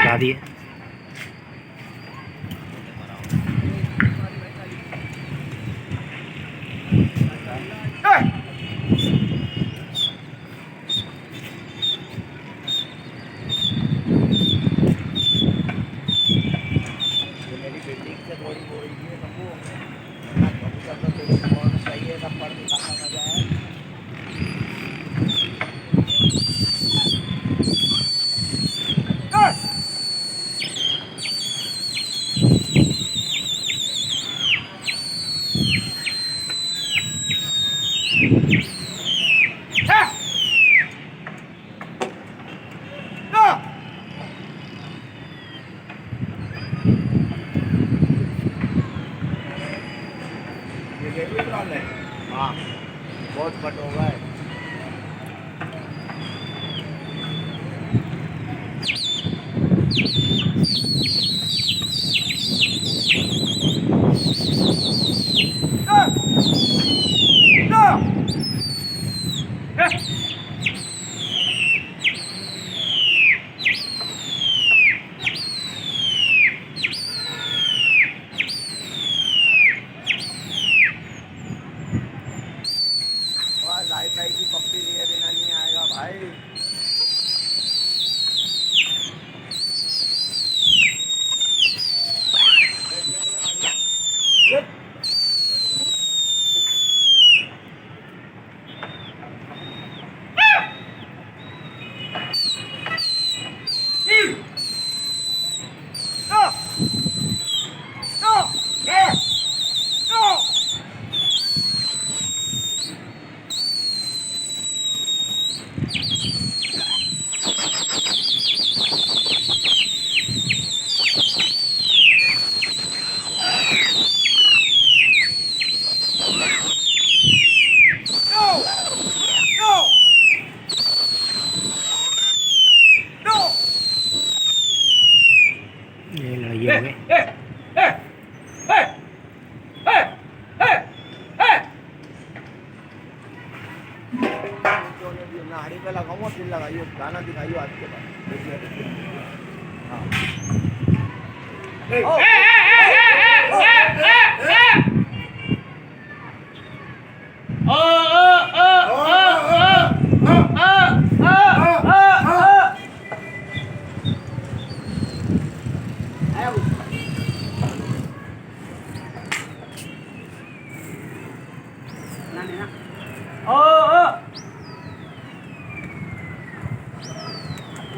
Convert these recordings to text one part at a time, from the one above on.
ला दिए। मेरी बिल्डिंग से थोड़ी वो ही है सबको कभी कभी थोड़ी कौन सही है सब पर दिखाना मजा है। ये गेटवे क्रॉल है। हाँ बहुत कट होगा है। लाइट लाइट की पप्पी लिए बिना नहीं आएगा भाई। ये लड़ाई हो गए। नाड़ी पे लगाऊंगा फिर लगाइए गाना दिखाइए आज के बाद।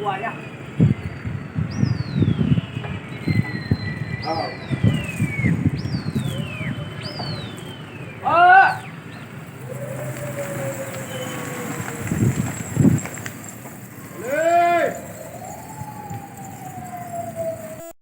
Ủa ya.